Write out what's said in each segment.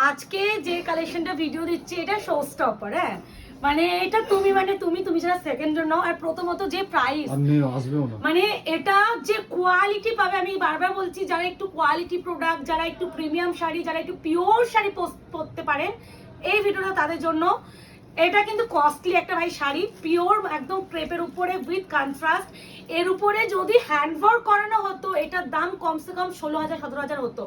আজকে যে কালেকশনটা ভিডিও দিচ্ছি এটা শো স্টপার। হ্যাঁ মানে এটা তুমি যারা সেকেন্ড জন্য আর প্রথমত যে প্রাইস মানে এটা যে কোয়ালিটি পাবে, আমি বারবার বলছি যারা একটু কোয়ালিটি প্রোডাক্ট, যারা একটু প্রিমিয়াম শাড়ি, যারা একটু পিওর শাড়ি পরতে পারেন এই ভিডিওটা তাদের জন্য। এটা কিন্তু কস্টলি একটা ভাই শাড়ি, পিওর একদম ক্রেপের উপরে উইথ কন্ট্রাস্ট। এর উপরে যদি হ্যান্ডওয়ার্ক করানো হতো এটার দাম কমসে কম 16,000-17,000 হতো।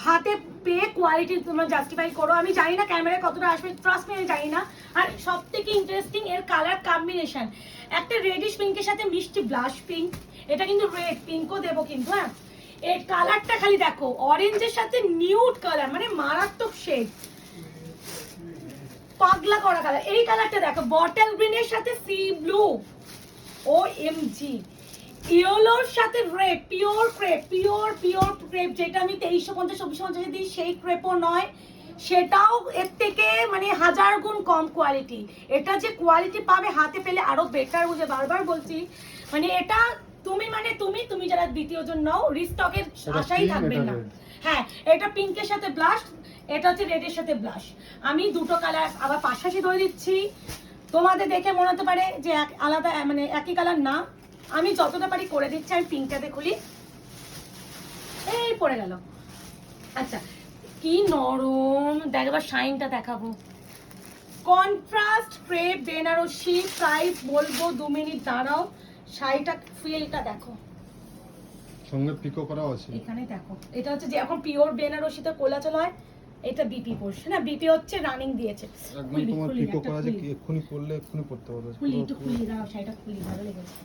হাতে পেয়ে কোয়ালিটি তোমরা জাস্টিফাই করো। আমি জানি না ক্যামেরায় কতটা আসবে, ট্রাস্ট মি আমি জানি না। আর সব থেকে ইন্টারেস্টিং এর কালার কম্বিনেশন, একটা রেডিশ পিঙ্কের সাথে মিষ্টি ব্লাশ পিঙ্ক, এটা কিন্তু রেড পিঙ্কও দেবো কিন্তু। হ্যাঁ এর কালারটা খালি দেখো, অরেঞ্জের সাথে নিউড কালার, মানে মারাত্মক শেড, পাগলা করা কালার। এই কালারটা দেখো, বটল গ্রিনের সাথে সি ব্লু, ও এম জি, ইয়েলোর সাথে red, pure crepe, pure crepe, যেটা আমি 2350-2450 দিই সেই ক্রেপও নয়, সেটাও এর থেকে মানে 1000 গুণ কম কোয়ালিটি। এটা যে কোয়ালিটি পাবে হাতে পেলে আরো বেটার বুঝে, বারবার বলছি। মানে এটা তুমি যারা দ্বিতীয় জন নাও রিস্টকের আশাই থাকবে না। হ্যাঁ এটা পিঙ্কের সাথে ব্লাশ, এটা হচ্ছে রেডের সাথে ব্লাশ। আমি দুটো কালার আবার পাশাপাশি ধরে দিচ্ছি, তোমাদের দেখে মনে হতে পারে যে আলাদা মানে একই কালার না, আমি যতটা পারি করে দিচ্ছি। আমি পিঙ্কটাতে খুলি, এই পড়ে গেল। আচ্ছা কি নরম, দেখবার শাইনটা দেখাবো। কন্ট্রাস্ট ক্রেপ বেনারসি, প্রাইস বলবো 2 মিনিট দাঁড়াও। শাড়িটা ফিলটা দেখো, সঙ্গে পিকো করা আছে এখানে দেখো। এটা হচ্ছে যে এখন পিওর বেনারসিতে কোলাচল হয়, এটা বিপি পোর্শন না, বিপি হচ্ছে রানিং দিয়েছে। একদম তোমার পিকো করা আছে, কি এক্ষুনি করলে এক্ষুনি পড়তে পারবে। খুলি দাও, শাড়িটা খুলি, ভালো লেগেছে।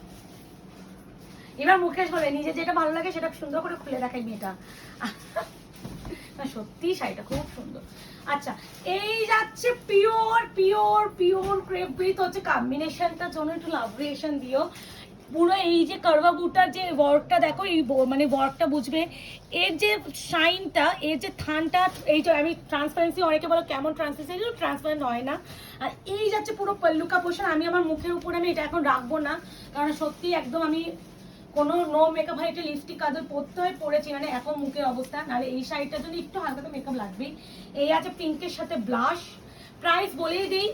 এবার মুকেশ বলে নিজে যেটা ভালো লাগে সেটা সুন্দর করে খুলে দেখাই মেয়েটা। না সত্যি শাড়িটা খুব সুন্দর। আচ্ছা এই যাচ্ছে পিওর ক্রেপ উইথ হচ্ছে কম্বিনেশনটার জন্য একটু লাভ রিয়েকশন দিও। পুরো এই যে কারবা বুটার যে ওয়ার্কটা দেখো, এই মানে ওয়ার্কটা বুঝবে, এর যে শাইনটা, এর যে থানটা, এই যে আমি ট্রান্সপারেন্সি, অনেকে বলো কেমন ট্রান্সপারেন্সি, ট্রান্সপারেন্ট হয় না। আর এই যাচ্ছে পুরো পল্লুকা পোর্শন। আমি আমার মুখের উপরে আমি এটা এখন রাখবো না, কারণ সত্যি একদম আমি কোনো নো মেকআপ হয়, এটা লিপস্টিক কাজল পরতে হয়, পরেছি মানে এখন মুখের অবস্থা, নাহলে এই শাড়িটার জন্য একটু হালকা তো মেকআপ লাগবেই। এই আছে পিঙ্কের সাথে ব্লাশ, প্রাইস বলেই দিই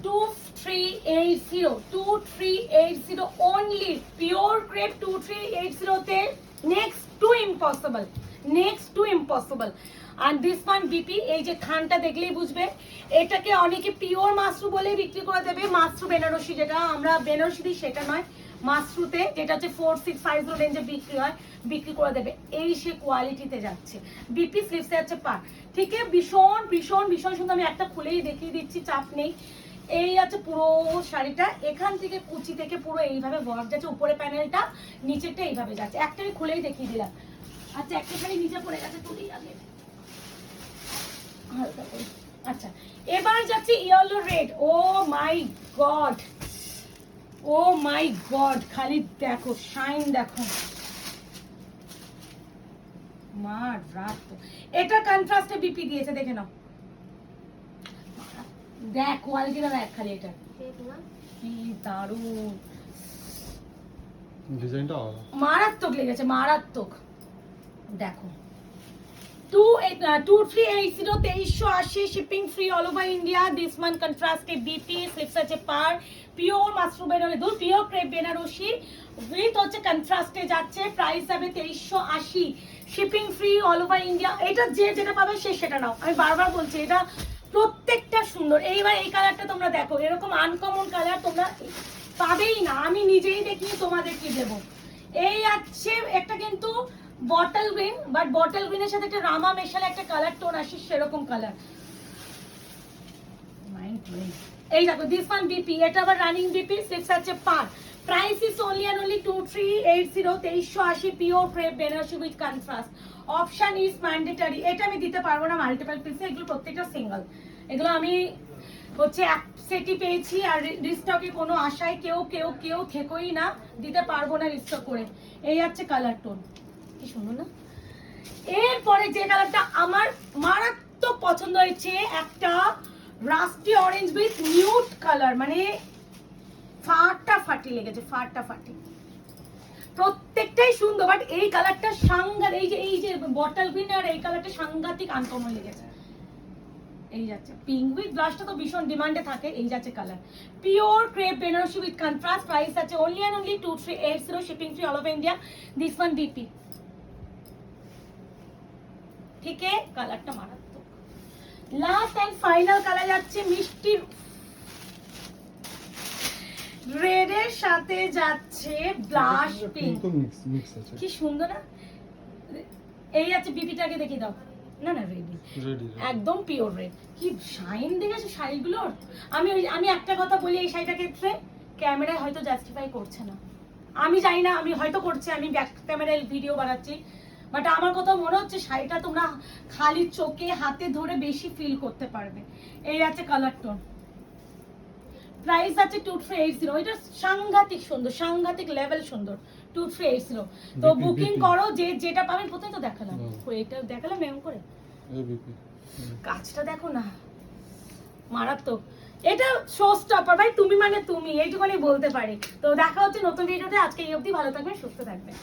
2380 অনলি, পিওর ক্রেপ 2380 তে। Next to impossible. আর দিস ওয়ান বিপি, এই যে খানটা দেখলেই বুঝবে। এটাকে অনেকে পিওর মাশরু বলেই বিক্রি করে দেবে, মাশরু বেনারসি, যেটা আমরা বেনারসি দিই সেটা নয়, মাশরুতে যেটা হচ্ছে 4650 রেঞ্জে বিক্রি করে দেবে। এই সে কোয়ালিটিতে যাচ্ছে, বিপি স্লিপসে যাচ্ছে পার। ঠিক আছে, ভীষণ সুন্দর। আমি একটা খুলেই দেখিয়ে দিচ্ছি, চাপ নেই। এই আছে পুরো শাড়িটা, এখান থেকে কুচি থেকে পুরো এইভাবে ওয়ার্ক যাচ্ছে, উপরে প্যানেলটা, নিচেরটা এইভাবে যাচ্ছে। একটা আমি খুলেই দেখিয়ে দিলাম। আচ্ছা একটা শাড়ি নিচে পড়ে গেছে, তুলি আগে হালকা করে। আচ্ছা এবার যাচ্ছে ইয়েলো রেড, ও মাই গড খালি দেখো শাইন, দেখো মার রাত। এটা কন্ট্রাস্টে বিপি দিয়েছে, দেখে নাও, দেখ কোয়ালিটিটা দেখ খালি। এটা কি দারুণ, ডিজাইনটা মারাত্মক লেগেছে, মারাত্মক। দেখো 2380 2380, shipping free all over India. This one কন্ট্রাস্টে বিপি, স্লিপস আছে পার, pure Mashru Banarasi, pure crepe Banarasi with হচ্ছে কন্ট্রাস্টে যাচ্ছে। প্রাইস হবে 2380, shipping free all over India. এটা যে যেটা পাবে সে সেটা নাও, আমি বারবার বলছি এটা প্রত্যেকটা সুন্দর। এইবার এই কালারটা তোমরা দেখো, এরকম আনকমন কালার তোমরা পাবেই না, আমি নিজেই দেখিনি তোমাদের কি দেবো। এই আছে একটা কিন্তু বটল গ্রিন, বাট বটল গ্রিনের সাথে একটা রামা মেশালে একটা কালার টোন আসে, সেরকম কালার। এই দেখো দিস ওয়ান বিপি, এটা আবার রানিং বিপি, স্লিপস আছে পার। Price is only and only 2380 2380, pure crepe Banarasi with contrast. Option is mandatory, এটা আমি দিতে পারবো না মাল্টিপল পিসে, এগুলো প্রত্যেকটা সিঙ্গেল। এগুলো আমি হচ্ছে এক সেটই পেয়েছি, আর রিস্টকে কোনো আশায় কেউ থেকোই না, দিতে পারবো না রিস্টক করে। এই হচ্ছে কালার টোন, কি সুন্দর না। এরপরে যে কালারটা আমার মারাত্মক পছন্দ হয়েছে, একটা rusty orange with nude colour, মানে ফাটাফাটি লেগেছে, ফাটাফাটি। প্রত্যেকটাই সুন্দর, বাট এই কালারটা সাংঘাতিক, এই যে বটল গ্রিন আর এই কালারটা সাংঘাতিক আনকমন লেগেছে। এই যাচ্ছে পিঙ্ক উইথ ব্লাশটা তো ভীষণ ডিমান্ডে থাকে। এই যাচ্ছে colour, pure crepe Banarasi with contrast. Price আছে only and only 2380, shipping free all over India. This one BP, ঠিক আছে? কালারটা মারাত্মক। লাস্ট এন্ড ফাইনাল কালার যাচ্ছে মিষ্টি রেড এর সাথে যাচ্ছে ব্লাশ পিঙ্ক। তো মিক্স আছে, কি সুন্দর না? এই আছে বিপিটাকে দেখিয়ে দাও। না না রেডি, রেডি একদম পিওর রেড। কি শাইন দেখেছো শাড়িগুলোর। আমি একটা কথা বলি এই শাড়িটার ক্ষেত্রে, ক্যামেরায় হয়তো জাস্টিফাই করছে না, আমি জানি না, আমি হয়তো করছে, আমি ব্যাক ক্যামেরায় ভিডিও বানাচ্ছি, বাট আমার কথা মনে হচ্ছে শাড়িটা তোমরা খালি চোখে হাতে ধরে বেশি ফিল করতে পারবে। এই আছে কালার টোন, প্রাইস আছে 2380। এটা সাংঘাতিক সুন্দর, সাংঘাতিক লেভেল সুন্দর, 2380। তো বুকিং করো, যে যেটা পাবেন। কোথায় তো দেখালাম, এটা দেখালাম এমন করে। এবিপি কাজটা দেখো না, মারাত্মক। এটা শো স্টপার ভাই, তুমি মানে তুমি, এইটুকুনি বলতে পারি। তো দেখা হচ্ছে নতুন ভিডিওতে, আজকে এই অবধি, ভালো থাকবেন, সুস্থ থাকবেন।